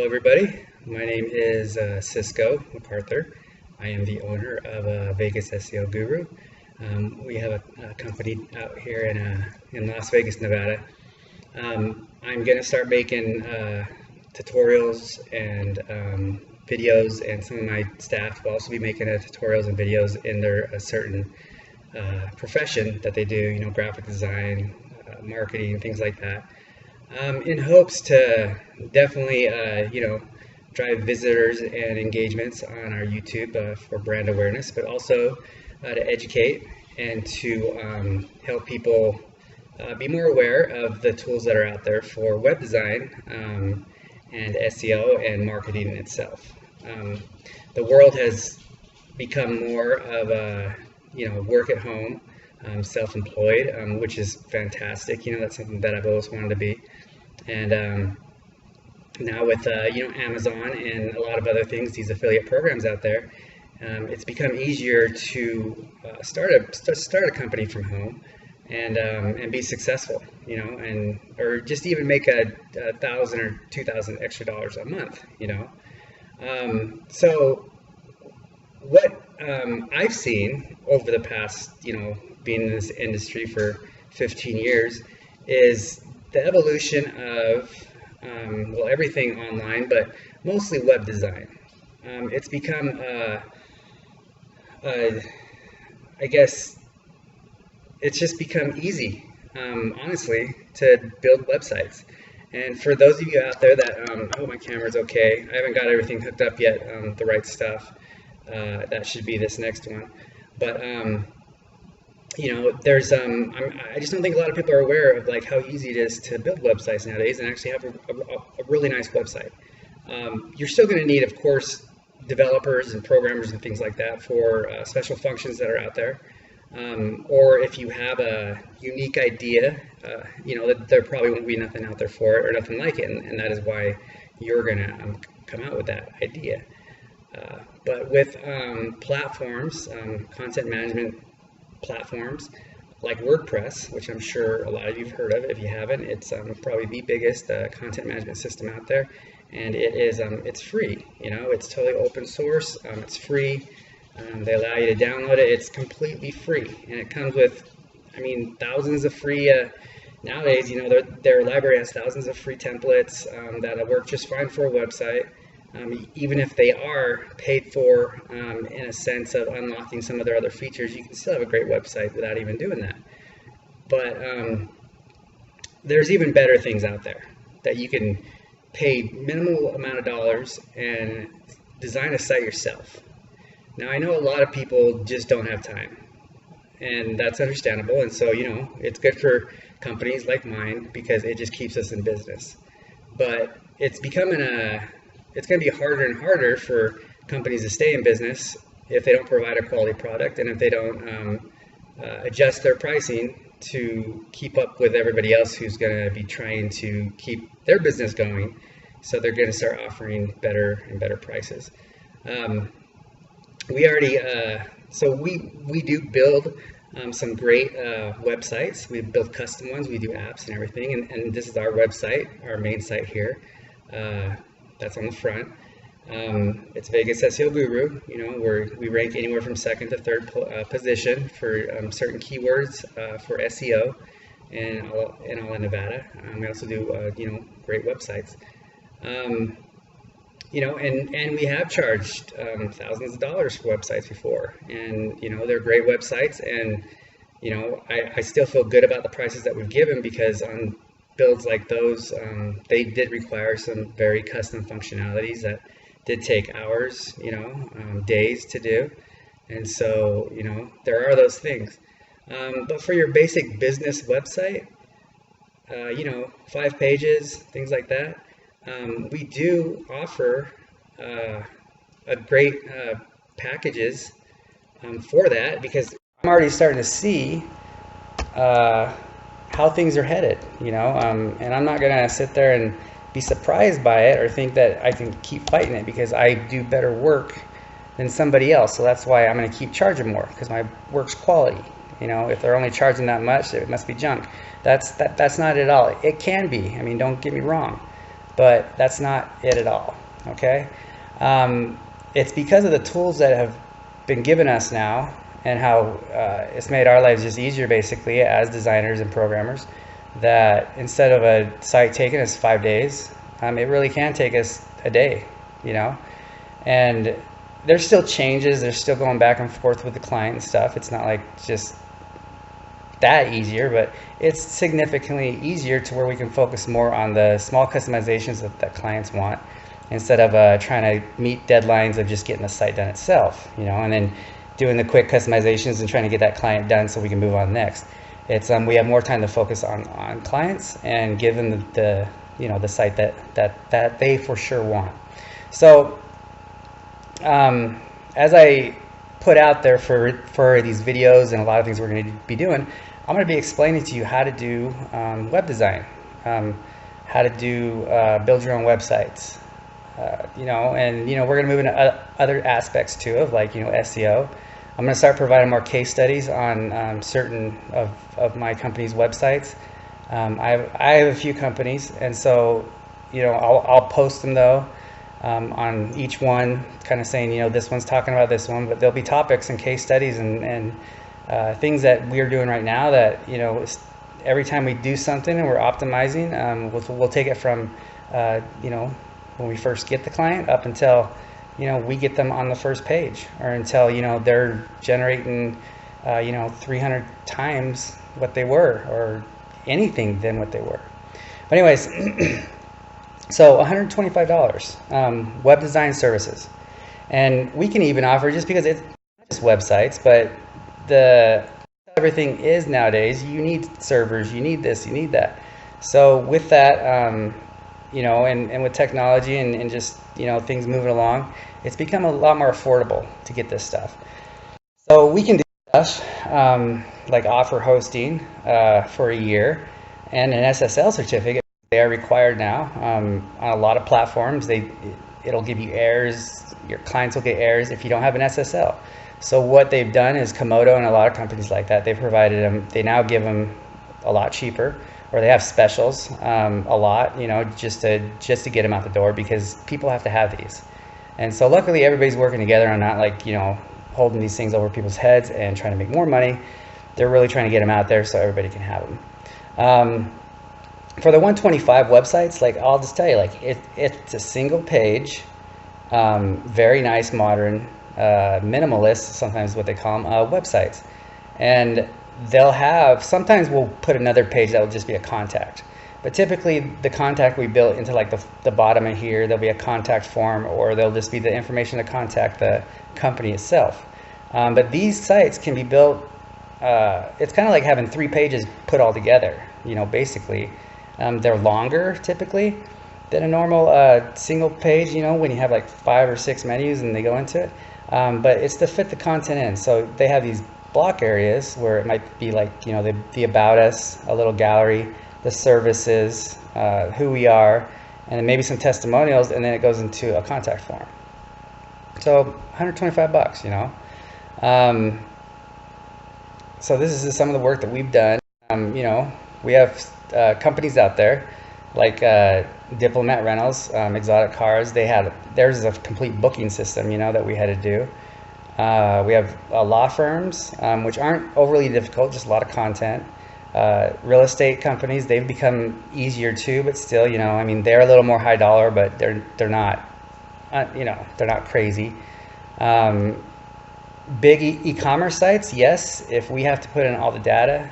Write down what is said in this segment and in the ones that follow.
everybody. My name is Cisco MacArthur. I am the owner of Vegas SEO Guru. We have a company out here in Las Vegas, Nevada. I'm going to start making tutorials and videos, and some of my staff will also be making tutorials and videos in their certain profession that they do, graphic design, marketing, things like that. In hopes to definitely, drive visitors and engagements on our YouTube for brand awareness, but also to educate and to help people be more aware of the tools that are out there for web design and SEO and marketing itself. The world has become more of a, work at home, self-employed, which is fantastic. That's something that I've always wanted to be. And now with Amazon and a lot of other things, these affiliate programs out there, it's become easier to start a company from home and be successful, or just even make a $1,000 or $2,000 extra dollars a month, So what I've seen over the past, being in this industry for 15 years is the evolution of, everything online, but mostly web design. It's become, I guess, it's just become easy, honestly, to build websites. And for those of you out there that, I hope my camera's okay. I haven't got everything hooked up yet, the right stuff. That should be this next one. But, there's I just don't think a lot of people are aware of how easy it is to build websites nowadays and actually have a really nice website. You're still going to need, of course, developers and programmers and things like that for special functions that are out there. Or if you have a unique idea, there probably won't be nothing out there for it or nothing like it, and that is why you're going to come out with that idea. But with platforms, content management platforms like WordPress, which I'm sure a lot of you've heard of. If you haven't, it's probably the biggest content management system out there, and it is it's free. It's totally open source. It's free. They allow you to download it. It's completely free, and it comes with, thousands of free. Nowadays, their library has thousands of free templates that work just fine for a website. Even if they are paid for in a sense of unlocking some of their other features, you can still have a great website without even doing that. But there's even better things out there that you can pay minimal amount of dollars and design a site yourself. Now, I know a lot of people just don't have time, and that's understandable. And so, it's good for companies like mine because it just keeps us in business. But it's it's going to be harder and harder for companies to stay in business if they don't provide a quality product and if they don't adjust their pricing to keep up with everybody else who's going to be trying to keep their business going. So they're going to start offering better and better prices. We already, we do build some great websites. We build custom ones. We do apps and everything. And this is our website, our main site here. That's on the front. It's Vegas SEO Guru. We rank anywhere from second to third position for certain keywords for SEO in all of Nevada. We also do great websites. And we have charged thousands of dollars for websites before, and they're great websites, and I still feel good about the prices that we've given because on builds like those, they did require some very custom functionalities that did take hours, days to do. And so, there are those things. But for your basic business website, 5 pages, things like that, we do offer a great packages for that, because I'm already starting to see how things are headed, and I'm not gonna sit there and be surprised by it or think that I can keep fighting it because I do better work than somebody else. So that's why I'm gonna keep charging more, because my work's quality. If they're only charging that much, it must be junk. That's not at all. It can be. Don't get me wrong, but that's not it at all. Okay, it's because of the tools that have been given us now, and how it's made our lives just easier, basically, as designers and programmers, that instead of a site taking us 5 days, it really can take us a day, you know. And there's still changes, there's still going back and forth with the client and stuff. It's not like just that easier, but it's significantly easier to where we can focus more on the small customizations that clients want, instead of trying to meet deadlines of just getting the site done itself, you know, and then doing the quick customizations and trying to get that client done so we can move on next. It's we have more time to focus on clients and give them the you know, the site that they for sure want. So as I put out there for these videos and a lot of things we're going to be doing, I'm going to be explaining to you how to do web design, how to do build your own websites, you know, and you know, we're going to move into other aspects too, of like, you know, SEO. I'm going to start providing more case studies on certain of my company's websites. I have a few companies, and so, you know, I'll post them though on each one, kind of saying, you know, this one's talking about this one, but there'll be topics and case studies and things that we're doing right now that, you know, every time we do something and we're optimizing, we'll take it from, you know, when we first get the client up until, you know, we get them on the first page, or until, you know, they're generating, you know, 300 times what they were, or anything than what they were. But anyways, so $125 web design services, and we can even offer, just because it's not just websites, but everything is nowadays, you need servers, you need this, you need that. So with that, you know, and with technology and just, you know, things moving along, it's become a lot more affordable to get this stuff. So we can do stuff like offer hosting for a year and an SSL certificate. They are required now on a lot of platforms. It'll give you errors. Your clients will get errors if you don't have an SSL. So what they've done is Komodo and a lot of companies like that, they've provided them. They now give them a lot cheaper, or they have specials a lot, you know, just to get them out the door, because people have to have these. And so luckily everybody's working together on not, like, you know, holding these things over people's heads and trying to make more money. They're really trying to get them out there so everybody can have them. For the 125 websites, like, I'll just tell you, like, it's a single page, very nice, modern, minimalist, sometimes what they call them, websites. And they'll have, sometimes we'll put another page that will just be a contact. But typically the contact we built into, like, the bottom of here, there'll be a contact form, or there'll just be the information to contact the company itself. But these sites can be built, it's kind of like having 3 pages put all together, you know, basically. They're longer typically than a normal single page, you know, when you have like 5 or 6 menus and they go into it. But it's to fit the content in. So they have these block areas where it might be like, you know, the about us, a little gallery, the services, who we are, and then maybe some testimonials, and then it goes into a contact form. So 125 bucks, you know. So this is some of the work that we've done. You know, we have companies out there like Diplomat Rentals, Exotic Cars. Theirs is a complete booking system, you know, that we had to do. We have law firms, which aren't overly difficult, just a lot of content. Real estate companies, they've become easier too, but still, you know, I mean, they're a little more high dollar, but they're not, you know, they're not crazy. Big e-commerce sites, yes, if we have to put in all the data,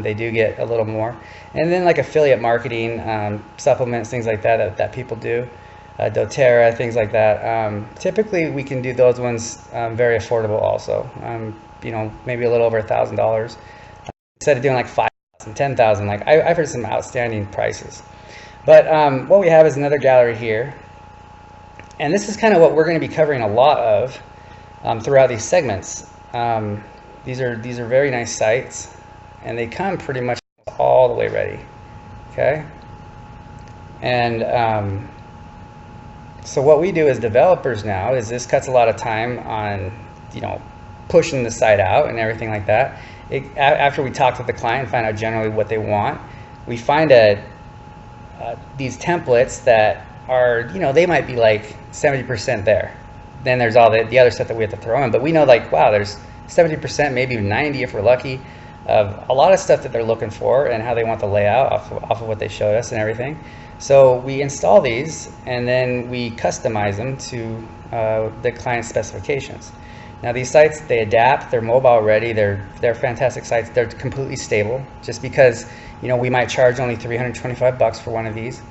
they do get a little more. And then like affiliate marketing, supplements, things like that people do, doTERRA, things like that. Typically we can do those ones very affordable also, you know, maybe a little over $1,000 instead of doing like 5,000, 10,000. Like I've heard some outstanding prices. But what we have is another gallery here, and this is kind of what we're going to be covering a lot of throughout these segments. These are very nice sites, and they come pretty much all the way ready. Okay, and so what we do as developers now is this cuts a lot of time on, you know, pushing the site out and everything like that. After we talk to the client and find out generally what they want, we find these templates that are, you know, they might be like 70% there. Then there's all the other stuff that we have to throw in, but we know like, wow, there's 70%, maybe 90 if we're lucky, of a lot of stuff that they're looking for and how they want the layout off of what they showed us and everything. So we install these and then we customize them to the client's specifications. Now these sites, they adapt, they're mobile ready, they're fantastic sites, they're completely stable. Just because, you know, we might charge only $325 for one of these,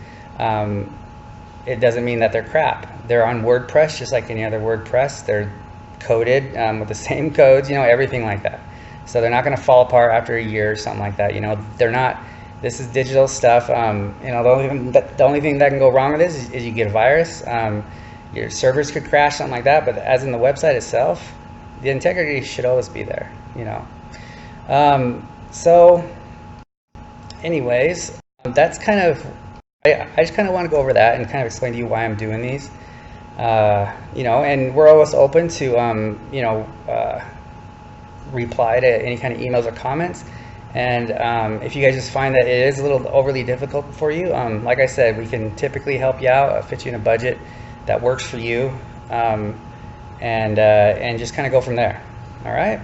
it doesn't mean that they're crap. They're on WordPress just like any other WordPress. They're coded with the same codes, you know, everything like that. So they're not going to fall apart after a year or something like that. You know, they're not. This is digital stuff. You know, the only thing that can go wrong with this is you get a virus. Your servers could crash, something like that. But as in the website itself, the integrity should always be there. You know. So, anyways, that's kind of. I just kind of want to go over that and kind of explain to you why I'm doing these. You know, and we're always open to you know, reply to any kind of emails or comments. And if you guys just find that it is a little overly difficult for you, like I said, we can typically help you out, fit you in a budget that works for you, and just kind of go from there. All right.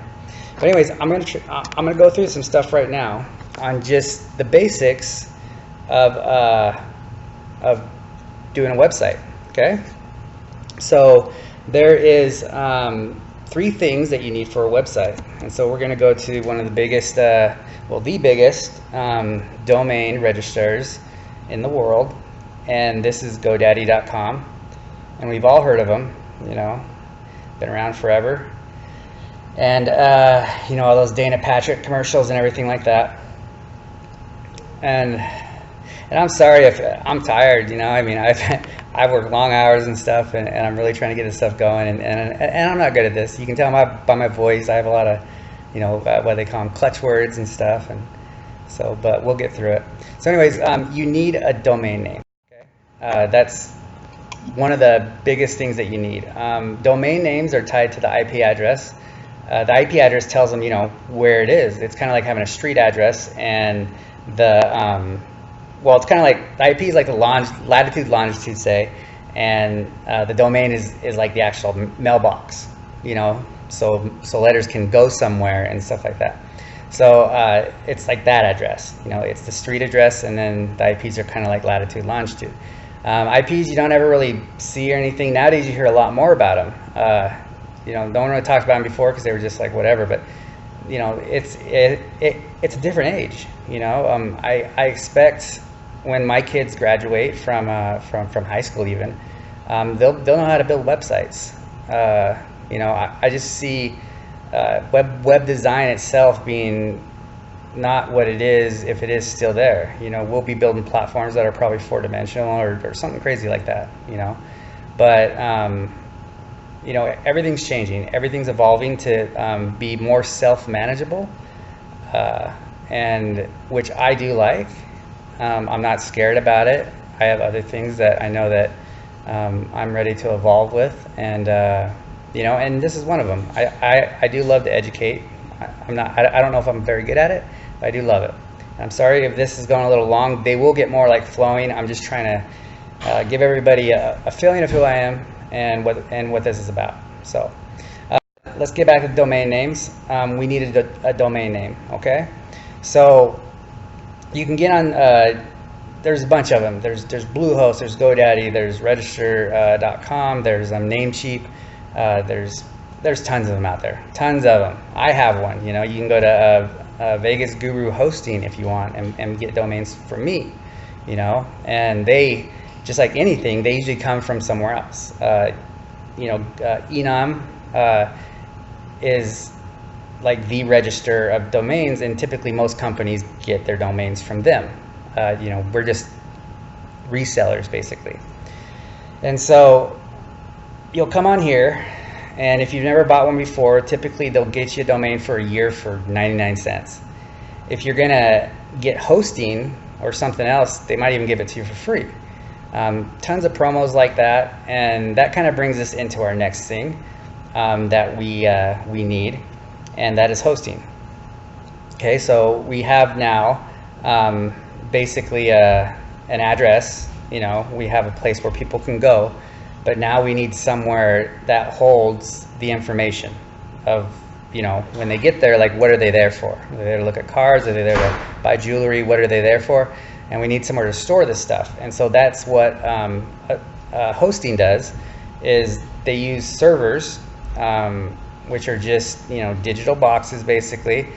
But anyways, I'm gonna go through some stuff right now on just the basics of doing a website. Okay. So there is 3 things that you need for a website, and so we're going to go to one of the biggest, well, the biggest domain registrars in the world, and this is GoDaddy.com, and we've all heard of them. You know, been around forever, and you know, all those Dana Patrick commercials and everything like that. And I'm sorry if I'm tired. You know, I mean, I've worked long hours and stuff, and I'm really trying to get this stuff going, and I'm not good at this. You can tell by my voice. I have a lot of, you know, what they call them, clutch words and stuff, and so, but we'll get through it. So anyways, you need a domain name. Okay, that's one of the biggest things that you need. Domain names are tied to the IP address. The IP address tells them, you know, where it is. It's kind of like having a street address, and the well, it's kind of like the IP is like the latitude, longitude, say, and the domain is like the actual mailbox, you know, so letters can go somewhere and stuff like that. So it's like that address, you know, it's the street address, and then the IPs are kind of like latitude, longitude. IPs you don't ever really see or anything. Nowadays you hear a lot more about them. You know, no one really talked about them before because they were just like whatever, but you know, it's a different age. You know, I expect when my kids graduate from high school, even they'll know how to build websites. You know, I just see web design itself being not what it is if it is still there. You know, we'll be building platforms that are probably 4-dimensional or something crazy like that. You know, but you know, everything's changing. Everything's evolving to be more self-manageable, and which I do like. I'm not scared about it. I have other things that I know that I'm ready to evolve with, and you know, and this is one of them. I do love to educate. I don't know if I'm very good at it, but I do love it. I'm sorry if this is going a little long. They will get more like flowing. I'm just trying to give everybody a feeling of who I am and what this is about. So let's get back to domain names. We needed a domain name. Okay, so you can get on. There's a bunch of them. There's Bluehost, there's GoDaddy, there's Register.com, there's Namecheap. There's tons of them out there. Tons of them. I have one. You know, you can go to Vegas Guru Hosting if you want and get domains from me. You know, and they, just like anything, they usually come from somewhere else. You know, Enum is like the register of domains, and typically most companies get their domains from them. You know, we're just resellers basically. And so you'll come on here, and if you've never bought one before, typically they'll get you a domain for a year for 99 cents. If you're gonna get hosting or something else, they might even give it to you for free. Tons of promos like that, and that kind of brings us into our next thing that we need, and that is hosting. Okay, so we have now basically an address you know, we have a place where people can go, but now we need somewhere that holds the information of, you know, when they get there, like, what are they there for? Are they there to look at cars? Are they there to buy jewelry? What are they there for? And we need somewhere to store this stuff. And so that's what hosting does, is they use servers, which are just, you know, digital boxes basically.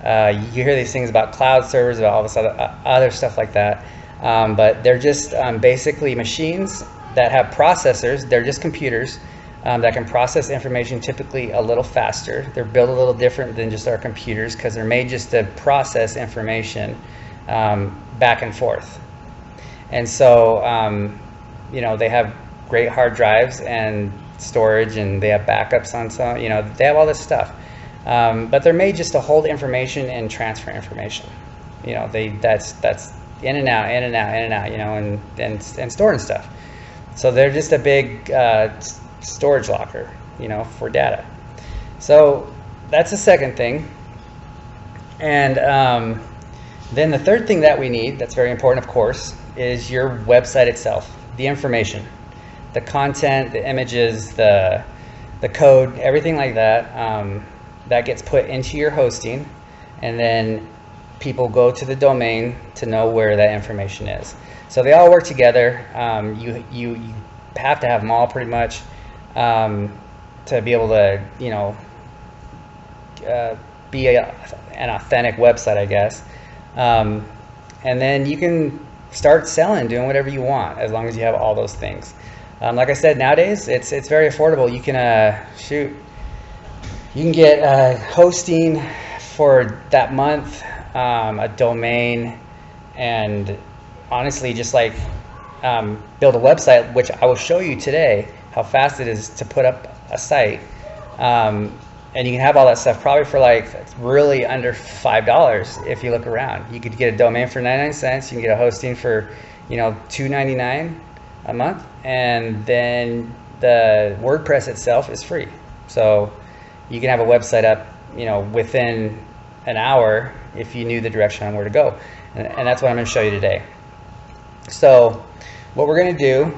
You hear these things about cloud servers, about all this other stuff like that, but they're just basically machines that have processors. They're just computers that can process information typically a little faster. They're built a little different than just our computers because they're made just to process information back and forth. And so, you know, they have great hard drives and storage, and they have backups on some, you know, they have all this stuff. But they're made just to hold information and transfer information. You know, that's in and out, in and out, in and out, you know, and storing stuff. So they're just a big storage locker, you know, for data. So that's the second thing. And then the third thing that we need, that's very important, of course, is your website itself, the information, the content, the images, the code, everything like that. That gets put into your hosting, and then people go to the domain to know where that information is. So they all work together. You have to have them all pretty much to be able to, you know, be an authentic website, I guess. And then you can start selling, doing whatever you want, as long as you have all those things. Like I said, nowadays it's very affordable. You can you can get hosting for that month, a domain, and honestly, just like build a website, which I will show you today how fast it is to put up a site. And you can have all that stuff probably for like really under $5 if you look around. You could get a domain for 99 cents. You can get a hosting for, you know, $2.99 a month, and then the WordPress itself is free. So you can have a website up, you know, within an hour if you knew the direction on where to go. And that's what I'm going to show you today. So what we're going to do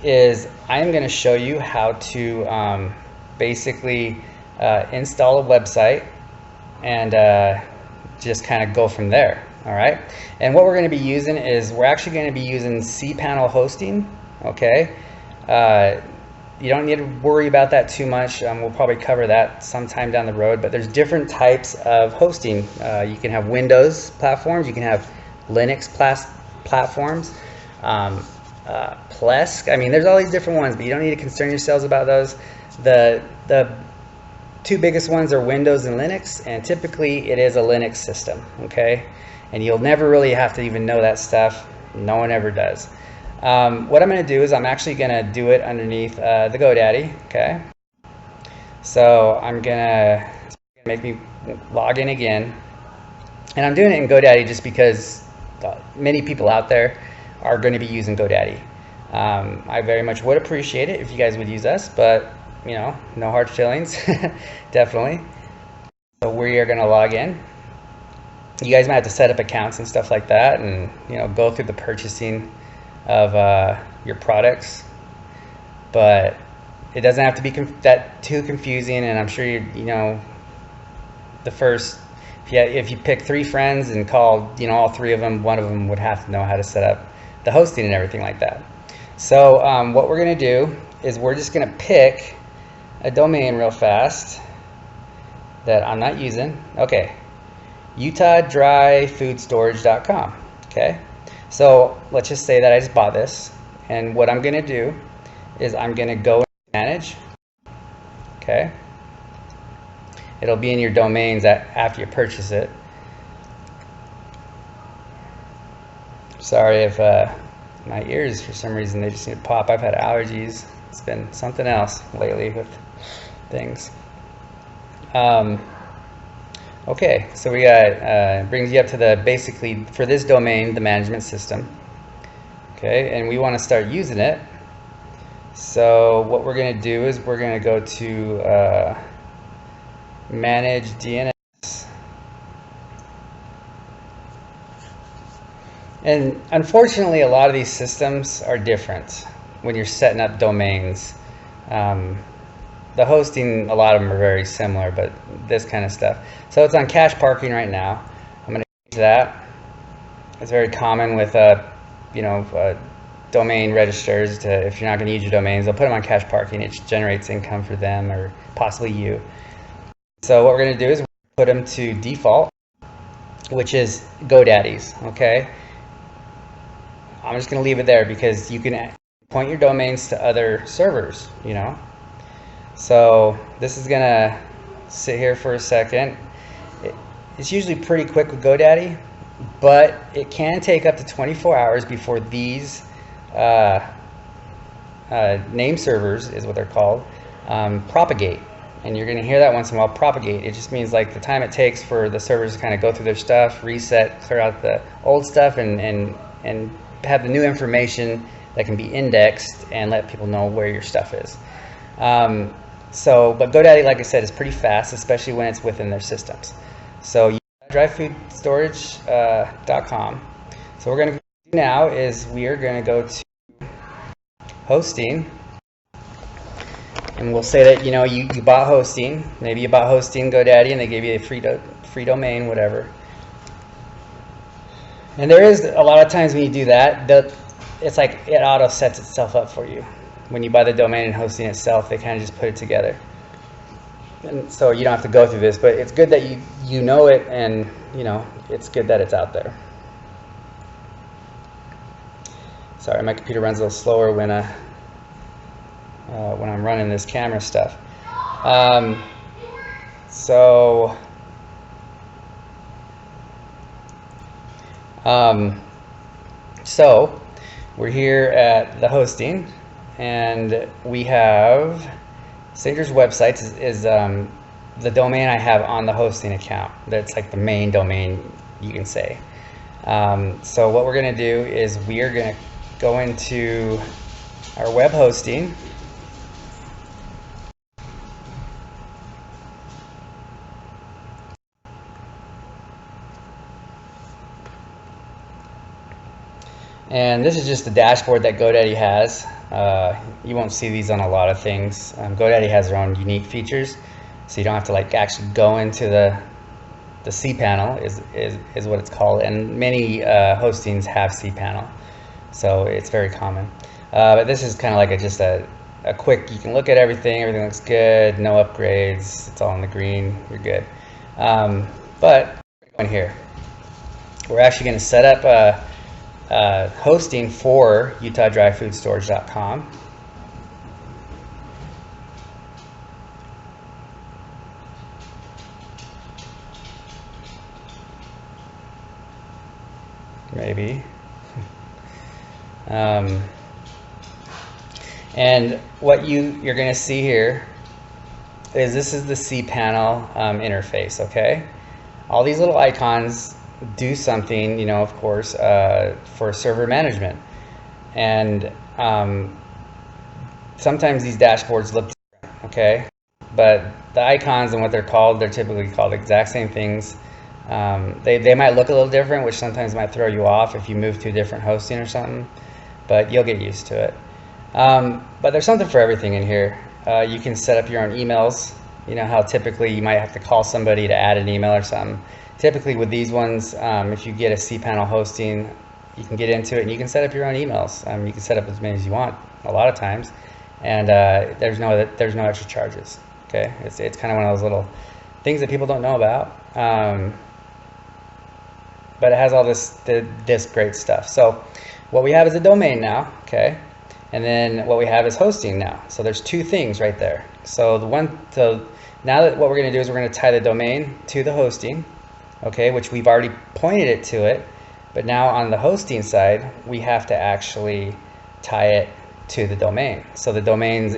is I'm going to show you how to basically install a website and just kind of go from there. All right. And what we're going to be using is we're actually going to be using cPanel hosting. Okay. You don't need to worry about that too much. We'll probably cover that sometime down the road, but there's different types of hosting. You can have Windows platforms, you can have Linux platforms, Plesk. I mean, there's all these different ones, but you don't need to concern yourselves about those. The two biggest ones are Windows and Linux, and typically it is a Linux system, okay? And you'll never really have to even know that stuff. No one ever does. What I'm going to do is I'm actually going to do it underneath the GoDaddy, okay? So I'm going to make me log in again. And I'm doing it in GoDaddy just because many people out there are going to be using GoDaddy. I very much would appreciate it if you guys would use us, but, you know, no hard feelings, definitely. So we are going to log in. You guys might have to set up accounts and stuff like that, and, you know, go through the purchasing of your products, but it doesn't have to be that too confusing. And I'm sure you know the first, if you pick 3 friends and call, you know, all 3 of them, one of them would have to know how to set up the hosting and everything like that. So what we're going to do is we're just going to pick a domain real fast that I'm not using. Okay, UtahDryFoodStorage.com. Okay. So let's just say that I just bought this, and what I'm going to do is I'm going to go and manage. Okay. It'll be in your domains after you purchase it. Sorry if my ears, for some reason, they just need to pop. I've had allergies. It's been something else lately with things. Okay, so we got, brings you up to the, basically, for this domain, the management system. Okay, and we want to start using it. So what we're going to do is we're going to go to manage DNS. And unfortunately, a lot of these systems are different when you're setting up domains. The hosting, a lot of them are very similar, but this kind of stuff. So it's on cache parking right now. I'm going to change that. It's very common with domain registers to, if you're not going to use your domains, they'll put them on cache parking. It generates income for them or possibly you. So what we're going to do is put them to default, which is GoDaddy's. Okay. I'm just going to leave it there because you can point your domains to other servers, you know. So this is going to sit here for a second. It's usually pretty quick with GoDaddy, but it can take up to 24 hours before these name servers, is what they're called, propagate. And you're going to hear that once in a while, propagate. It just means like the time it takes for the servers to kind of go through their stuff, reset, clear out the old stuff, and have the new information that can be indexed and let people know where your stuff is. But GoDaddy, like I said, is pretty fast, especially when it's within their systems. So dryfoodstorage.com. So what we're going to do now is we are going to go to hosting. And we'll say that, you know, you bought hosting. Maybe you bought hosting GoDaddy and they gave you a free domain, whatever. And there is a lot of times when you do that, it's like it auto sets itself up for you. When you buy the domain and hosting itself, they kind of just put it together. And so you don't have to go through this, but it's good that you know it, and you know it's good that it's out there. Sorry, my computer runs a little slower when I'm running this camera stuff. So we're here at the hosting, and we have Sager's Websites is the domain I have on the hosting account. That's like the main domain, you can say. So what we're going to do is we are going to go into our web hosting. And this is just the dashboard that GoDaddy has. You won't see these on a lot of things. GoDaddy has their own unique features, so you don't have to like actually go into the cPanel is what it's called, and many hostings have cPanel, so it's very common. But this is kind of like just a quick, you can look at everything looks good, no upgrades, it's all in the green, you're good. But in here, we're actually going to set up hosting for UtahDryFoodStorage.com. Maybe. And what you're going to see here is this is the cPanel interface, okay? All these little icons do something, you know, of course, for server management. And sometimes these dashboards look different, okay? But the icons and what they're called, they're typically called the exact same things. They might look a little different, which sometimes might throw you off if you move to a different hosting or something, but you'll get used to it. But there's something for everything in here. You can set up your own emails. You know how typically you might have to call somebody to add an email or something. Typically with these ones, if you get a cPanel hosting, you can get into it and you can set up your own emails. You can set up as many as you want a lot of times, and there's no extra charges. Okay, it's kind of one of those little things that people don't know about, but it has all this great stuff. So what we have is a domain now, okay, and then what we have is hosting now. So there's two things right there. So now that what we're going to do is we're going to tie the domain to the hosting, okay, which we've already pointed it to it, but now on the hosting side we have to actually tie it to the domain. So the domain's,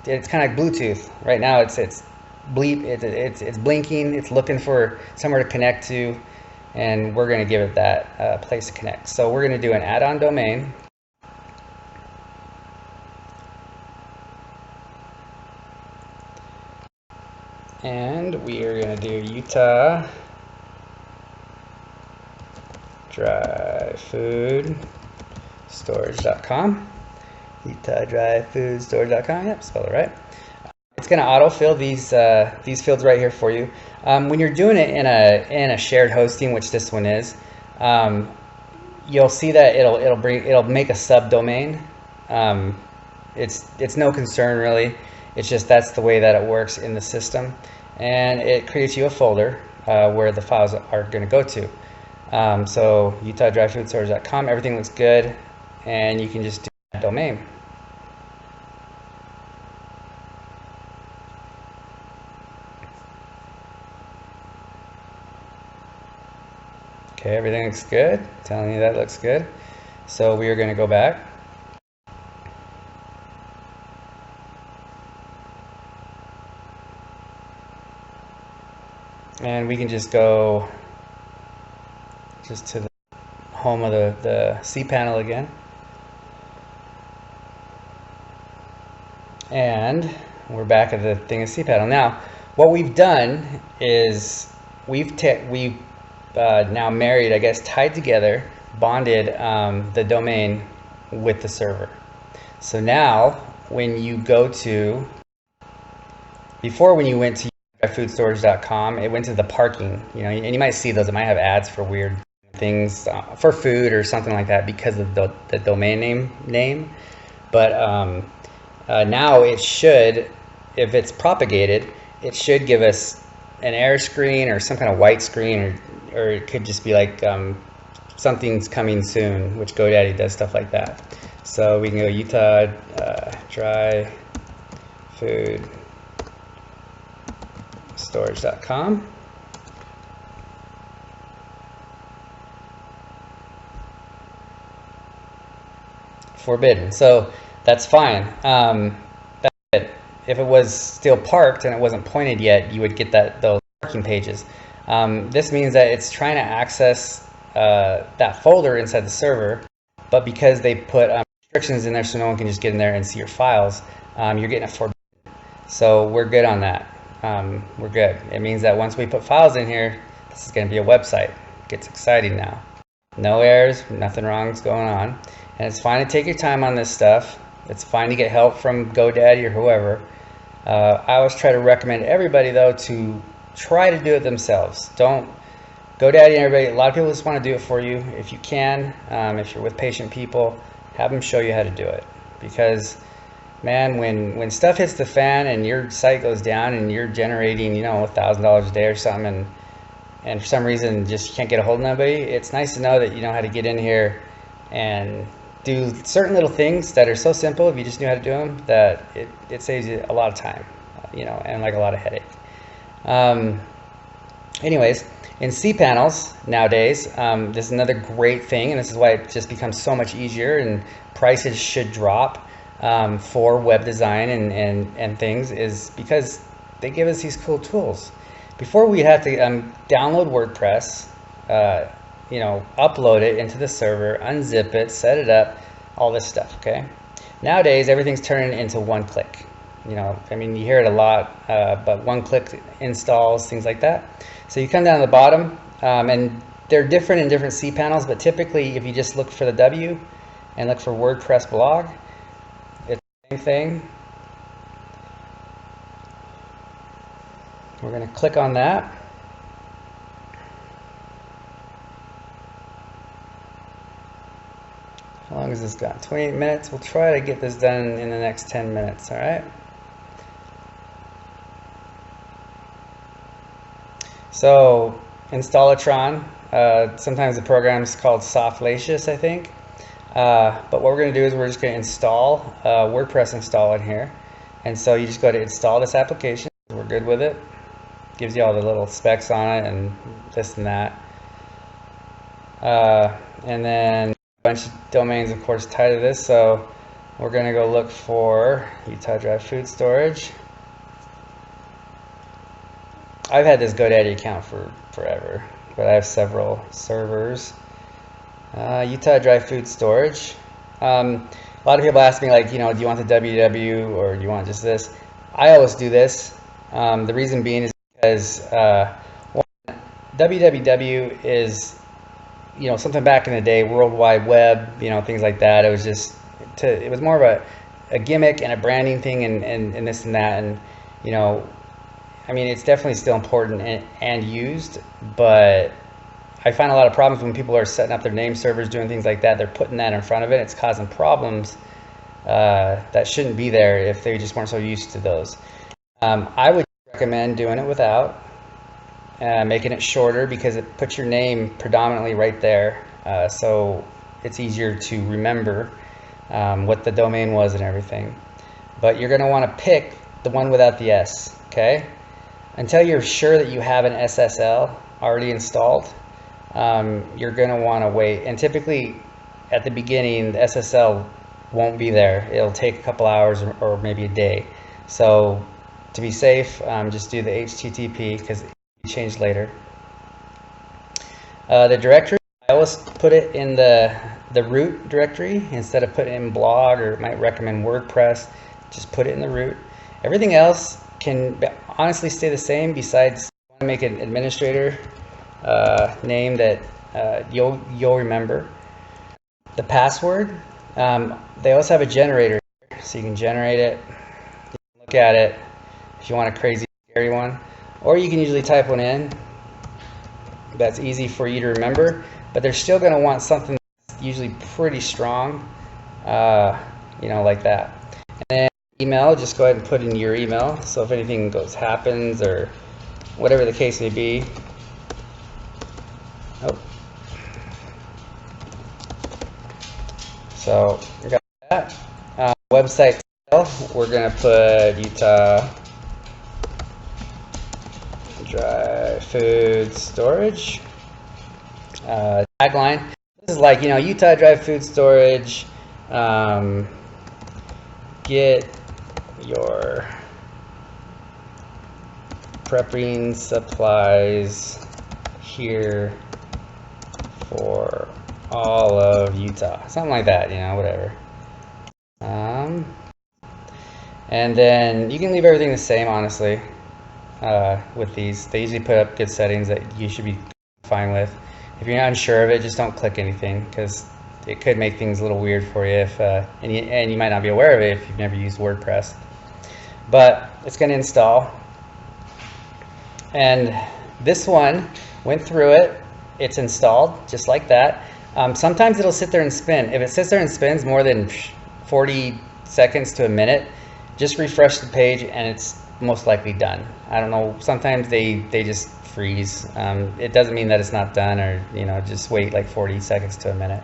it's kind of like Bluetooth right now. It's blinking, it's looking for somewhere to connect to, and we're going to give it that place to connect. So we're going to do an add-on domain. And we are going to do Utah dryfoodstorage.com. utah-dryfoodstorage.com. Yep, spell it right. It's going to autofill these fields right here for you. When you're doing it in a shared hosting, which this one is, you'll see that it'll make a subdomain. It's no concern really. It's just that's the way that it works in the system, and it creates you a folder where the files are going to go to. So utah-dryfoodstorage.com, everything looks good, and you can just do that domain. Okay, everything looks good. Telling you that looks good. So we are going to go back. And we can just go just to the home of the cPanel again. And we're back at the thing of cPanel. Now, what we've done is we've now married, I guess, tied together, bonded the domain with the server. So now, when you go to, before when you went to foodstorage.com, it went to the parking, and you might see those. It might have ads for weird things for food or something like that because of the domain name. But now it should, if it's propagated, it should give us an error screen or some kind of white screen, or it could just be like something's coming soon, which GoDaddy does stuff like that. So we can go Utah dry food storage.com. Forbidden. So that's fine. That's it. If it was still parked and it wasn't pointed yet, you would get those parking pages. This means that it's trying to access that folder inside the server, but because they put restrictions in there so no one can just get in there and see your files, you're getting it forbidden. So we're good on that. We're good. It means that once we put files in here, this is going to be a website. It gets exciting now. No errors, nothing wrong's going on. And it's fine to take your time on this stuff. It's fine to get help from GoDaddy or whoever. I always try to recommend everybody, though, to try to do it themselves. Don't GoDaddy and everybody, a lot of people just want to do it for you. If you can, if you're with patient people, have them show you how to do it. Because man, when stuff hits the fan and your site goes down and you're generating, $1,000 a day or something, and for some reason just can't get a hold of nobody, it's nice to know that you know how to get in here and do certain little things that are so simple. If you just knew how to do them, that it saves you a lot of time, and like a lot of headache. Anyways, in cPanels nowadays, this is another great thing, and this is why it just becomes so much easier, and prices should drop for web design and things, is because they give us these cool tools. Before we'd have to download WordPress, upload it into the server, unzip it, set it up, all this stuff, okay? Nowadays, everything's turning into one click. You hear it a lot, but one click installs, things like that. So you come down to the bottom, and they're different in different cPanels, but typically if you just look for the W and look for WordPress blog, it's the same thing. We're going to click on that. How long has this got? 28 minutes. We'll try to get this done in the next 10 minutes, all right? So, Installatron, sometimes the program's called Softacious, I think. But what we're going to do is we're just going to install WordPress install in here. And so you just go to install this application. We're good with it. Gives you all the little specs on it and this and that. And then a bunch of domains, of course, tied to this. So we're going to go look for Utah Dry Food Storage. I've had this GoDaddy account for forever, but I have several servers. Utah Dry Food Storage. A lot of people ask me, like, do you want the www or do you want just this? I always do this. The reason being is because www is, something back in the day, World Wide Web, things like that. It was just it was more of a gimmick and a branding thing, and this and that, and I mean, it's definitely still important and used, but I find a lot of problems when people are setting up their name servers, doing things like that. They're putting that in front of it. It's causing problems that shouldn't be there if they just weren't so used to those. I would recommend doing it without, making it shorter, because it puts your name predominantly right there, so it's easier to remember what the domain was and everything. But you're going to want to pick the one without the S, okay? Until you're sure that you have an SSL already installed, you're going to want to wait. And typically at the beginning, the SSL won't be there. It'll take a couple hours or maybe a day. So to be safe, just do the HTTP, because it can be changed later. The directory, I always put it in the root directory instead of putting it in blog, or it might recommend WordPress. Just put it in the root. Everything else can honestly stay the same, besides you want to make an administrator name that you'll remember. The password, they also have a generator, so you can generate it, you can look at it if you want a crazy scary one, or you can usually type one in that's easy for you to remember, but they're still going to want something that's usually pretty strong, like that. And then email, just go ahead and put in your email, so if anything happens or whatever the case may be. So we got that. Website title, we're going to put Utah Dry Food Storage. Tagline, this is like, Utah Dry Food Storage, get your prepping supplies here for all of Utah, something like that, whatever. And then you can leave everything the same, honestly. With these, they usually put up good settings that you should be fine with. If you're not unsure of it, just don't click anything, because it could make things a little weird for you, and you might not be aware of it if you've never used WordPress. But it's going to install, and this one went through it. It's installed just like that. Sometimes it'll sit there and spin. If it sits there and spins more than 40 seconds to a minute, just refresh the page and it's most likely done. I don't know, sometimes they just freeze. It doesn't mean that it's not done, or just wait like 40 seconds to a minute.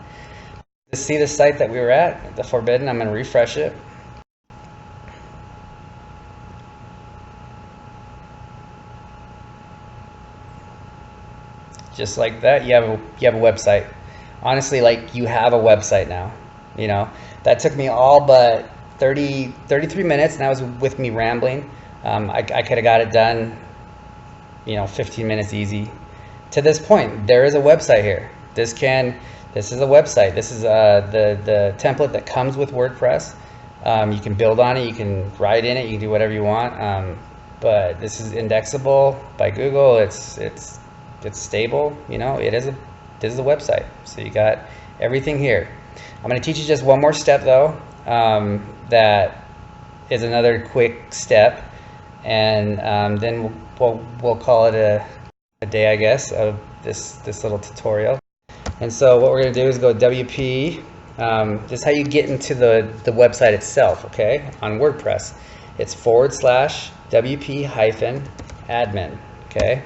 To see the site that we were at, the Forbidden, I'm going to refresh it. Just like that, you have a website. Honestly, like, you have a website now. That took me all but 33 minutes, and that was with me rambling. I could have got it done, 15 minutes easy. To this point, there is a website here. This is a website. This is the template that comes with WordPress. You can build on it. You can write in it. You can do whatever you want. But this is indexable by Google. It's stable. This is a website. So you got everything here. I'm going to teach you just one more step though. That is another quick step, and then we'll call it a day, I guess, of this little tutorial. And so what we're going to do is go WP. This is how you get into the website itself, okay? On WordPress, it's /WP-admin, okay?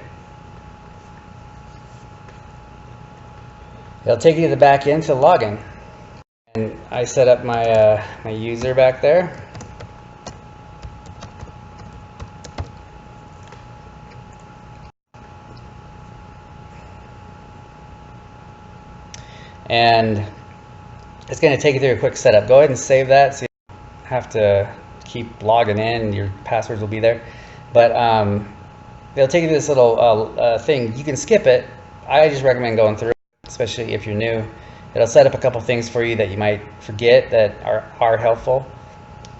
It'll take you to the back end to login. And I set up my my user back there. And it's going to take you through a quick setup. Go ahead and save that, so you don't have to keep logging in. Your passwords will be there. But it'll take you to this little thing. You can skip it. I just recommend going through it, especially if you're new. It'll set up a couple things for you that you might forget that are helpful.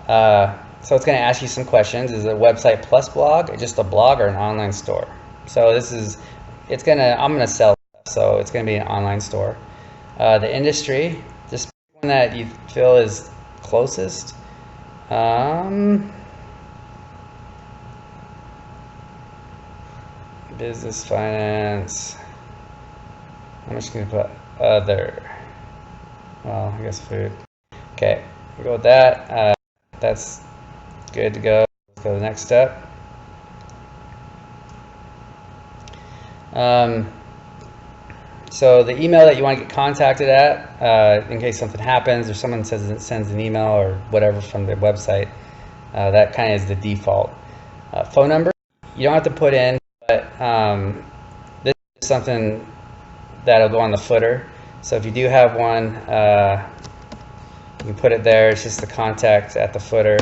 So it's going to ask you some questions. Is it a website plus blog, or just a blog, or an online store? So I'm going to sell stuff. so it's going to be an online store. The industry, just one that you feel is closest. Business, finance. I'm just going to put other. Well, I guess food. Okay, we'll go with that. That's good to go. Let's go to the next step. So the email that you want to get contacted at, in case something happens or someone sends an email or whatever from the website, that kind of is the default. Phone number, you don't have to put in, but this is something that'll go on the footer. So if you do have one, you can put it there. It's just the contact at the footer.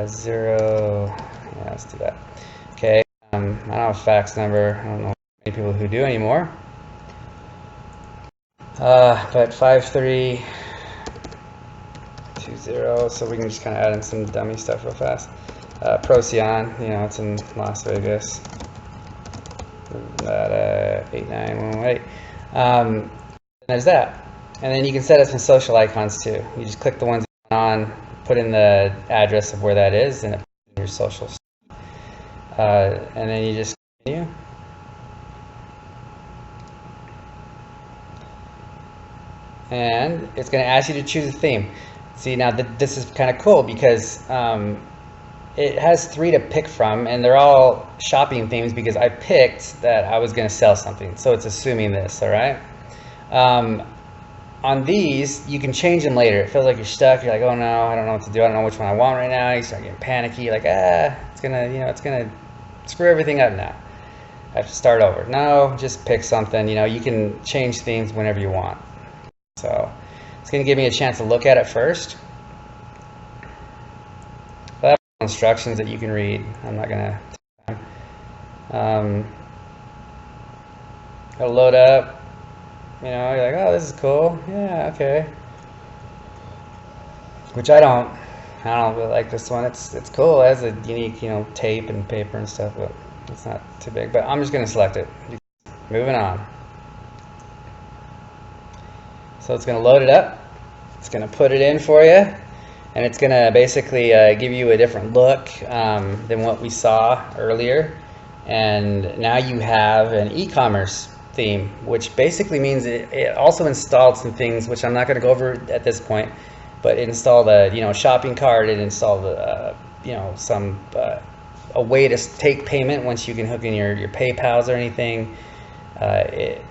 0, yeah, let's do that. Okay, I don't have a fax number. I don't know many people who do anymore. But 5320, so we can just kind of add in some dummy stuff real fast. Procyon, you know, it's in Las Vegas. That 8918. There's that, and then you can set up some social icons too. You just click the ones you want on, put in the address of where that is, and it puts in your socials. And then you just continue. And it's going to ask you to choose a theme. See, now this is kind of cool because it has 3 to pick from, and they're all shopping themes because I picked that I was going to sell something. So it's assuming this, all right? On these, you can change them later. It feels like you're stuck. You're like, oh no, I don't know what to do. I don't know which one I want right now. You start getting panicky. You're like, it's gonna screw everything up now. I have to start over. No, just pick something. You know, you can change themes whenever you want. So it's gonna give me a chance to look at it first. I have instructions that you can read. I'm not gonna. It'll load up. You know, you're like, oh, this is cool. Yeah, okay. Which I don't really like this one. It's cool. It has a unique, you know, tape and paper and stuff, but it's not too big. But I'm just gonna select it. Moving on. So it's gonna load it up. It's gonna put it in for you, and it's gonna basically give you a different look than what we saw earlier. And now you have an e-commerce theme, which basically means it also installed some things which I'm not going to go over at this point, but it installed a shopping cart. It installed a way to take payment once you can hook in your PayPals or anything. It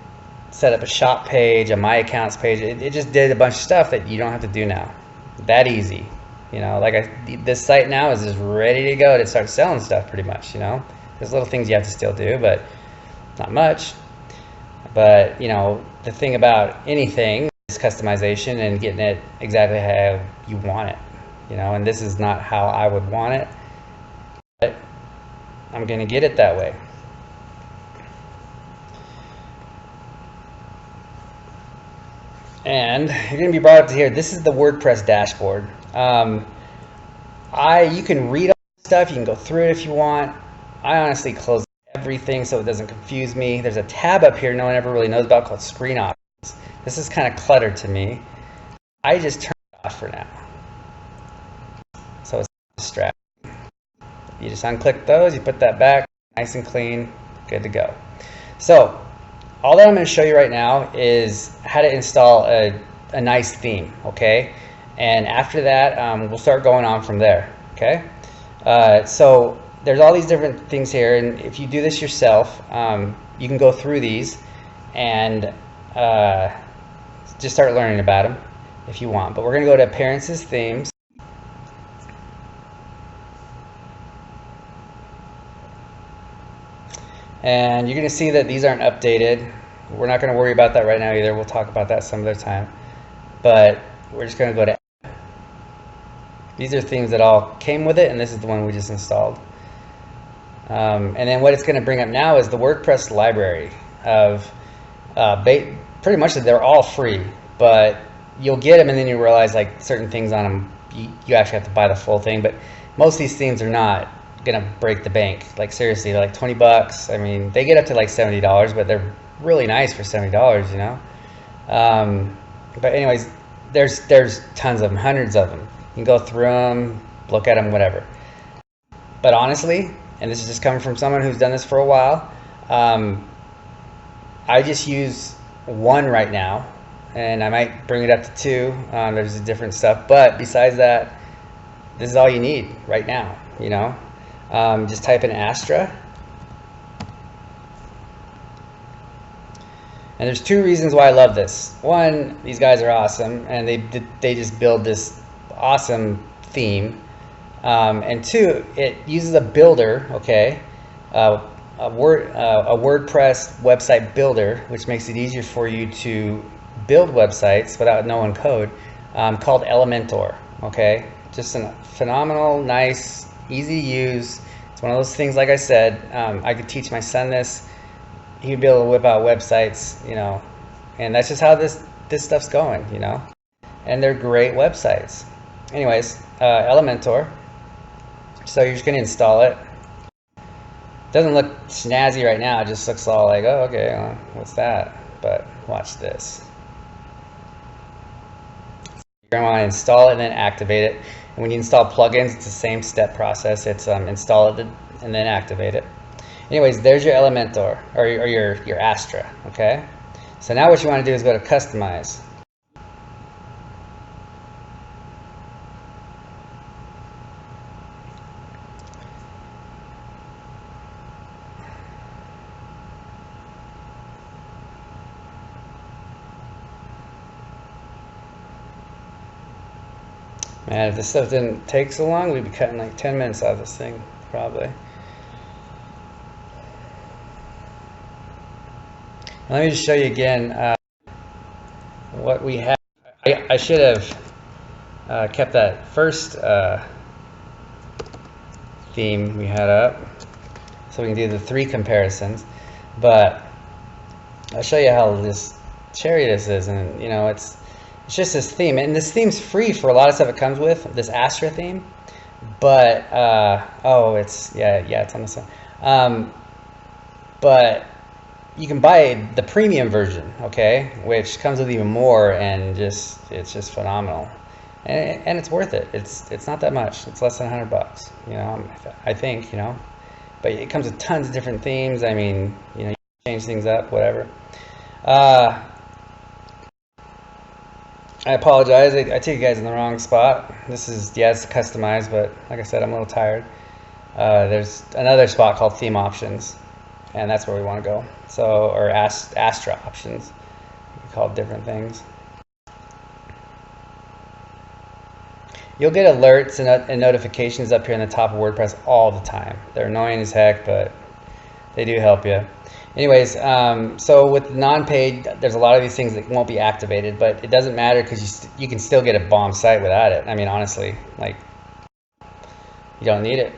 set up a shop page, a My Accounts page. It just did a bunch of stuff that you don't have to do now. That easy, you know. This site now is just ready to go to start selling stuff. Pretty much, you know. There's little things you have to still do, but not much. But, you know, the thing about anything is customization and getting it exactly how you want it, you know, and this is not how I would want it, but I'm going to get it that way. And you're going to be brought up to here. This is the WordPress dashboard. You can read all this stuff. You can go through it if you want. I honestly close everything so it doesn't confuse me. There's a tab up here no one ever really knows about called Screen Options. This is kind of cluttered to me. I just turn it off for now. So it's distracting. You just unclick those, you put that back, nice and clean, good to go. So all that I'm going to show you right now is how to install a nice theme, okay? And after that, we'll start going on from there, okay? So there's all these different things here, and if you do this yourself, you can go through these and just start learning about them if you want. But we're going to go to Appearances, Themes. And you're going to see that these aren't updated. We're not going to worry about that right now either. We'll talk about that some other time. But we're just going to go to. These are themes that all came with it, and this is the one we just installed. And then what it's going to bring up now is the WordPress library of pretty much they're all free, but you'll get them and then you realize like certain things on them you actually have to buy the full thing. But most of these themes are not going to break the bank. Like seriously, they're like $20. I mean, they get up to like $70, but they're really nice for $70, you know. But anyways, there's tons of them, hundreds of them. You can go through them, look at them, whatever. But honestly, and this is just coming from someone who's done this for a while, I just use one right now, and I might bring it up to two. There's different stuff, but besides that, this is all you need right now, you know. Just type in Astra. And there's two reasons why I love this. One, these guys are awesome, and they just build this awesome theme. And two, it uses a builder, okay, a WordPress website builder, which makes it easier for you to build websites without knowing code, called Elementor, okay. Just a phenomenal, nice, easy to use. It's one of those things, like I said, I could teach my son this. He would be able to whip out websites, you know, and that's just how this stuff's going, you know, and they're great websites. Anyways, Elementor. So you're just going to install it. Doesn't look snazzy right now. It just looks all like, oh, okay, what's that? But watch this. You're going to want to install it and then activate it. And when you install plugins, it's the same step process. It's install it and then activate it. Anyways, there's your Elementor, or your Astra, okay? So now what you want to do is go to Customize. Man, if this stuff didn't take so long, we'd be cutting like 10 minutes out of this thing, probably. Let me just show you again what we have. I should have kept that first theme we had up so we can do the 3 comparisons, but I'll show you how cherry this is, and you know, it's just this theme, and this theme's free for a lot of stuff it comes with, this Astra theme, but oh, it's it's on this one, but you can buy the premium version, okay, which comes with even more, and it's just phenomenal, and it's worth it. It's not that much. It's less than $100, you know. I think, you know, but it comes with tons of different themes. I mean, you know, you can change things up, whatever. I apologize. I took you guys in the wrong spot. This is, it's customized, but like I said, I'm a little tired. There's another spot called Theme Options, and that's where we want to go. So, or Astra Options, we call it different things. You'll get alerts and notifications up here in the top of WordPress all the time. They're annoying as heck, but they do help you. Anyways, so with non-paid, there's a lot of these things that won't be activated, but it doesn't matter because you can still get a bomb site without it. I mean, honestly, like, you don't need it.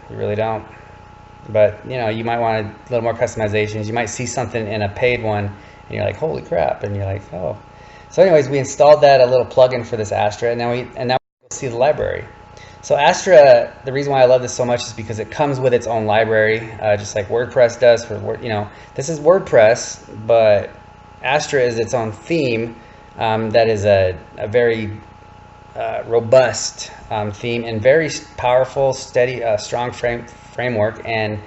You really don't. But, you know, you might want a little more customizations. You might see something in a paid one, and you're like, holy crap, and you're like, oh. So anyways, we installed that, a little plugin for this Astra, and now we'll see the library. So Astra, the reason why I love this so much is because it comes with its own library, just like WordPress does for, you know, this is WordPress, but Astra is its own theme that is a very robust theme and very powerful, steady, strong framework, and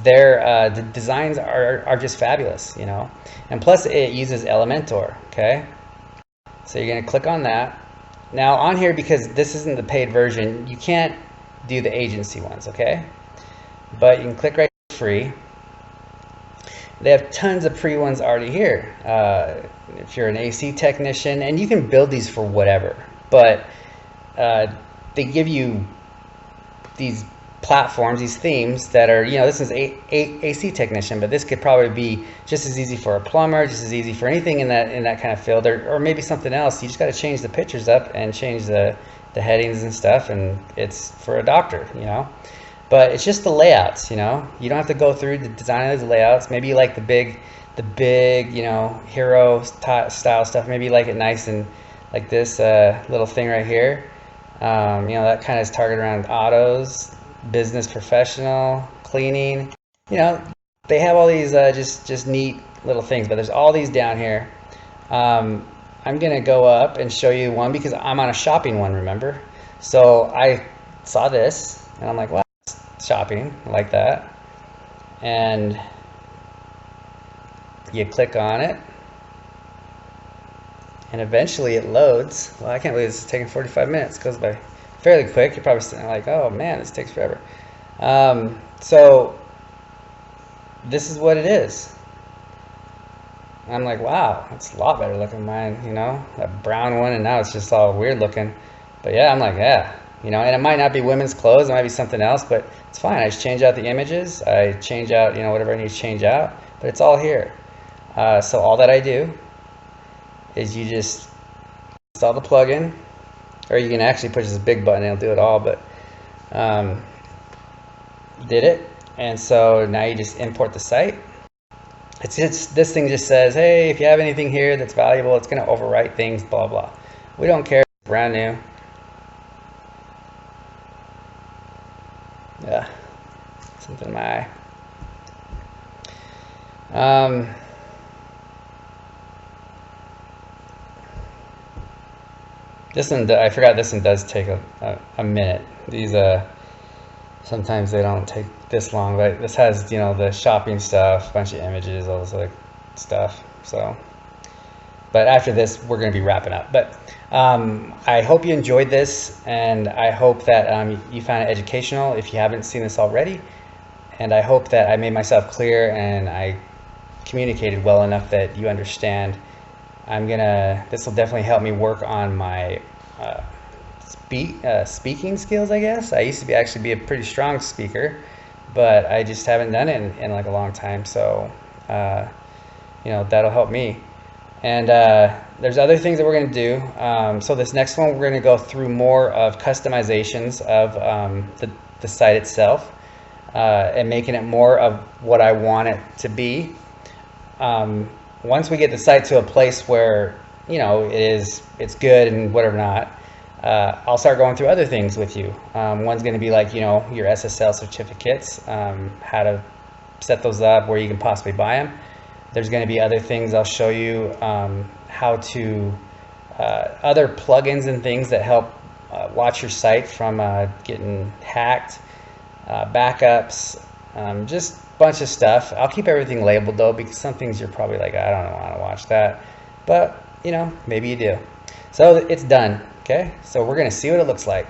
the designs are just fabulous, you know. And plus it uses Elementor, okay? So you're going to click on that. Now on here, because this isn't the paid version, you can't do the agency ones, okay? But you can click right here, free. They have tons of free ones already here. If you're an AC technician, and you can build these for whatever, but they give you these platforms, these themes that are, you know, this is AC technician, but this could probably be just as easy for a plumber, just as easy for anything in that kind of field, or maybe something else. You just got to change the pictures up and change the headings and stuff, and it's for a doctor, you know. But it's just the layouts, you know. You don't have to go through the design of those layouts. Maybe you like the big, you know, hero style stuff. Maybe you like it nice and like this little thing right here. You know, that kind of is targeted around autos, business, professional, cleaning. You know, they have all these just neat little things, but there's all these down here. I'm gonna go up and show you one because I'm on a shopping one, remember? So I saw this and I'm like, wow, shopping, I like that. And you click on it and eventually it loads. Well, I can't believe this is taking 45 minutes. It goes by fairly quick. You're probably sitting like, oh man, this takes forever. So this is what it is. I'm like, wow, it's a lot better looking than mine, you know, that brown one, and now it's just all weird looking. But yeah, I'm like, yeah, you know, and it might not be women's clothes, it might be something else, but it's fine. I just change out the images, I change out, you know, whatever I need to change out, but it's all here. So all that I do is you just install the plugin, or you can actually push this big button and it'll do it all, but did it. And so now you just import the site. This thing just says, hey, if you have anything here that's valuable, it's going to overwrite things, blah, blah. We don't care. It's brand new. Yeah. Something in my eye. This one, I forgot this one does take a minute. These, sometimes they don't take this long, but this has, you know, the shopping stuff, a bunch of images, all this other stuff. So, but after this, we're going to be wrapping up. But I hope you enjoyed this, and I hope that you found it educational if you haven't seen this already. And I hope that I made myself clear and I communicated well enough that you understand. This will definitely help me work on my speaking skills, I guess. I used to actually be a pretty strong speaker, but I just haven't done it in like a long time. So, you know, that'll help me. And there's other things that we're going to do. So this next one, we're going to go through more of customizations of the site itself and making it more of what I want it to be. Once we get the site to a place where, you know, it's good and whatever not, I'll start going through other things with you. One's going to be like, you know, your SSL certificates, how to set those up, where you can possibly buy them. There's going to be other things I'll show you, how to, other plugins and things that help watch your site from getting hacked, backups, just a bunch of stuff. I'll keep everything labeled though, because some things you're probably like, I don't want to watch that, but you know, maybe you do. So it's done. Okay, so we're going to see what it looks like.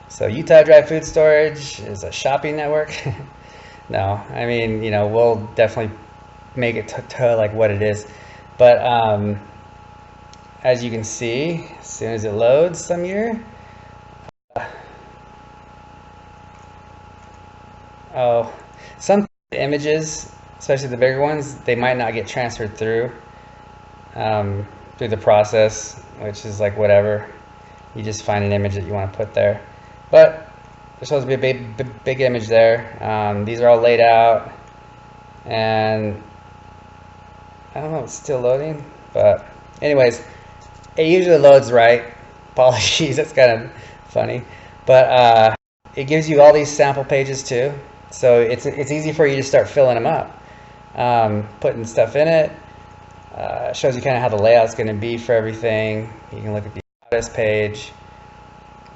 So Utah Dry Food Storage is a shopping network. No, I mean, you know, we'll definitely make it to like what it is. But as you can see, as soon as it loads some year, some images, especially the bigger ones, they might not get transferred through the process, which is like whatever. You just find an image that you want to put there. But there's supposed to be a big image there. These are all laid out, and I don't know, it's still loading. But anyways, it usually loads right. Apologies, that's kind of funny. But it gives you all these sample pages too. So it's easy for you to start filling them up, putting stuff in it. Shows you kind of how the layout's going to be for everything. You can look at the status page,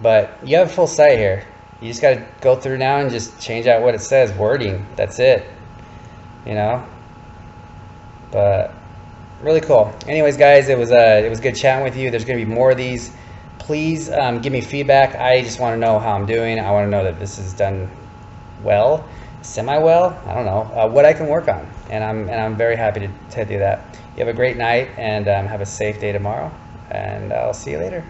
but you have a full site here. You just got to go through now and just change out what it says, wording. That's it, you know. But really cool. Anyways, guys, it was good chatting with you. There's going to be more of these. Please give me feedback. I just want to know how I'm doing. I want to know that this is done well, semi-well. I don't know what I can work on, and I'm very happy to do that. You have a great night, and have a safe day tomorrow, and I'll see you later.